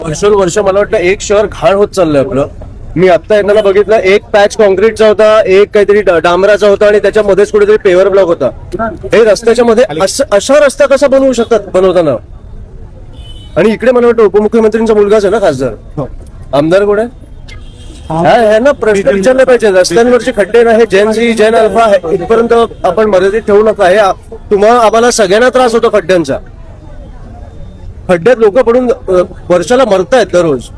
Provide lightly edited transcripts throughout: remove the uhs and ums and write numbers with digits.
वर्ष मला वाटतं एक शहर घाण होत चाललंय आपलं. मी आता येताना बघितलं, एक पॅच कॉन्क्रीटचा होता, एक काहीतरी डांबराचा होता आणि त्याच्यामध्येच कुठेतरी पेवर ब्लॉक होता. हे रस्त्याच्या मध्ये अशा रस्ता कसा बनवू शकतात बनवताना? आणि इकडे मला वाटतं उपमुख्यमंत्र्यांचा मुलगाच आहे ना खासदार, आमदार कोण आहे? ह्यांना प्रश्न विचारले पाहिजे. रस्त्यांवरचे खड्डे ना, हे जेन अल्फा इथपर्यंत आपण मर्यादित ठेवू नका. हे आम्हाला सगळ्यांना त्रास होतो खड्ड्यांचा. खड्ड्यात लोक पडून वर्षाला मरतायत दररोज.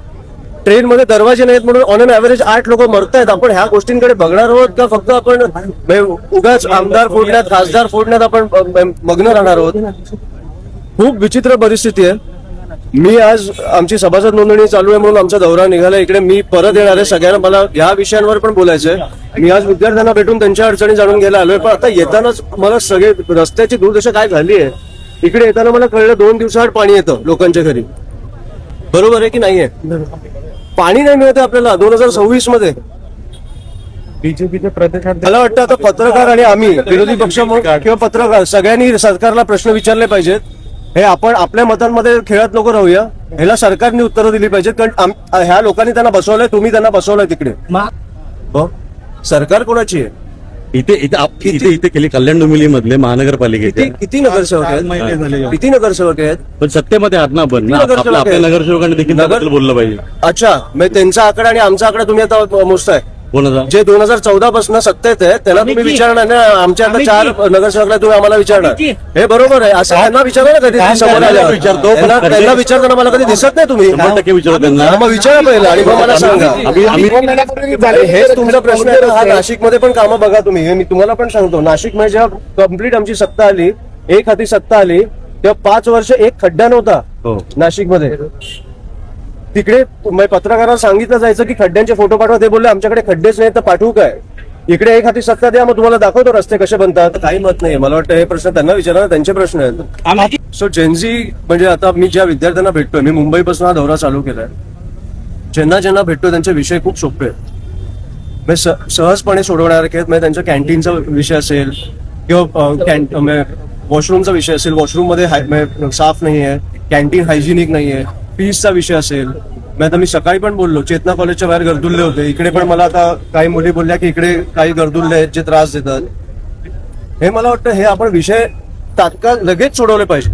ट्रेनमध्ये दरवाजे नाहीत म्हणून ऑन अन ऍव्हरेज 8 लोक मरतायत. आपण ह्या गोष्टींकडे बघणार आहोत का फक्त आपण उगाच आमदार फोडण्यात, खासदार फोडण्यात आपण मग्न राहणार आहोत? खूप विचित्र परिस्थिती आहे. मी आज आमची सभासद नोंदणी चालू आहे म्हणून आमचा दौरा निघाला इकडे. मी परत येणार आहे. सगळ्यांना मला या विषयांवर पण बोलायचंय. मी आज विद्यार्थ्यांना भेटून त्यांच्या अडचणी जाणून घ्यायला आलोय. पण आता येतानाच मला सगळे रस्त्याची दुर्दशा काय झाली आहे, इकडे येताना मला कळलं 2 दिवसाआड पाणी येतं लोकांच्या घरी. बरोबर आहे की नाहीये? पाणी नाही मिळत आपल्याला 2026 मध्ये. बीजेपीचे प्रदेशात मला वाटतं आता पत्रकार आणि आम्ही विरोधी पक्ष किंवा पत्रकार सगळ्यांनी सरकारला प्रश्न विचारले पाहिजेत. हे आपण आपल्या मतांमध्ये खेळत नको राहूया. ह्याला सरकारने उत्तरं दिली पाहिजेत. कारण ह्या लोकांनी त्यांना बसवलंय, तुम्ही त्यांना बसवलंय तिकडे. सरकार कोणाची आहे? इथे केली कल्याण डोंबिवली मधले महानगरपालिकेचे किती नगरसेवक आहेत? किती नगरसेवक आहेत? पण सत्तेमध्ये आहात ना आपण. आपल्या नगरसेवकांनी देखील बोललं पाहिजे. अच्छा, मग त्यांचा आकडा आणि आमचा आकडा तुम्ही आता मोजताय. कोणाचा? जे 2014 पासून सत्तेत आहे त्याला तुम्ही विचारणार ना. आमच्या आता 4 नगरसेवकला तुम्ही आम्हाला विचारणार. हे बरोबर आहे? असं त्यांना विचारा ना कधी समोर आल्यावर. विचारतो. त्यांना विचारताना मला कधी दिसत नाही तुम्ही. 100% विचारतो त्यांना. मग विचारा पहिला आणि मग मला सांगा. हेच तुमचा प्रश्न आहे. हा नाशिकमध्ये पण कामं बघा तुम्ही. हे मी तुम्हाला पण सांगतो. नाशिकमध्ये जेव्हा कम्प्लीट आमची सत्ता आली, एक हाती सत्ता आली, तेव्हा 5 वर्ष एक खड्डा नव्हता नाशिकमध्ये. तिकडे पत्रकारांना सांगितलं जायचं की खड्ड्यांचे फोटो पाठवा. ते बोलले आमच्याकडे खड्डेच नाही तर पाठवू काय? इकडे एक हाती सत्ता द्या, मग तुम्हाला दाखवतो रस्ते कसे बनतात. काही मत नाही. मला वाटतं हे प्रश्न त्यांना विचारा, त्यांचे प्रश्न आहेत. सो जेनझी म्हणजे आता मी ज्या विद्यार्थ्यांना भेटतोय, मी मुंबईपासून हा दौरा चालू केलाय. ज्यांना भेटतोय त्यांचे विषय खूप सोपे आहेत, म्हणजे सहजपणे सोडवण्यासारखे आहेत. म्हणजे त्यांच्या कॅन्टीनचा विषय असेल किंवा वॉशरूमचा विषय असेल, वॉशरूम मध्ये साफ नाहीये, कॅन्टीन हायजिनिक नाहीये, फीजचा विषय असेल. आता मी सकाळी पण बोललो, चेतना कॉलेजच्या बाहेर गर्दुल्ले होते. इकडे पण मला आता काही मुली बोलल्या की इकडे काही गर्दुल्ले आहेत जे त्रास देतात. हे मला वाटतं हे आपण विषय तात्काळ लगेच सोडवले पाहिजे.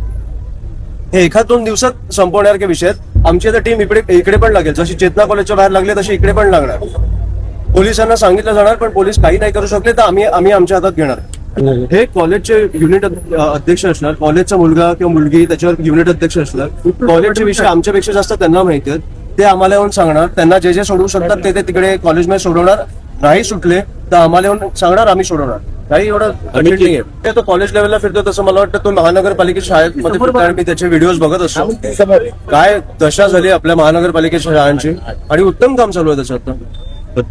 हे 1-2 दिवसात संपवण्यासारखे विषय आहेत. आमची आता टीम इकडे पण लागेल. जशी चेतना कॉलेजच्या बाहेर लागले तशी इकडे पण लागणार. पोलिसांना सांगितलं जाणार, पण पोलीस काही नाही करू शकले तर आम्ही आमच्या हातात घेणार. हे कॉलेजचे युनिट अध्यक्ष असणार, कॉलेजचा मुलगा किंवा मुलगी त्याच्यावर युनिट अध्यक्ष असणार. कॉलेजचे विषय आमच्यापेक्षा जास्त त्यांना माहिती आहेत. ते आम्हाला येऊन सांगणार. त्यांना जे सोडवू शकतात ते तिकडे कॉलेजमध्ये सोडवणार. नाही सुटले तर आम्हाला येऊन सांगणार, आम्ही सोडवणार. काही एवढं कठीण नाही आहे. तो कॉलेज लेवलला फिरतो तसं मला वाटतं तो महानगरपालिकेच्या शाळेमध्ये फिरतो आणि मी त्याचे व्हिडिओज बघत असतो. काय दशा झाली आपल्या महानगरपालिकेच्या शाळांची आणि उत्तम काम चालू आहे त्याच्यात.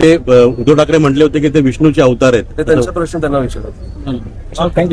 ते उद्धव ठाकरे म्हटले होते की ते विष्णूचे अवतार आहेत. ते त्यांचा प्रश्न त्यांना विचारतात. थँक्यू.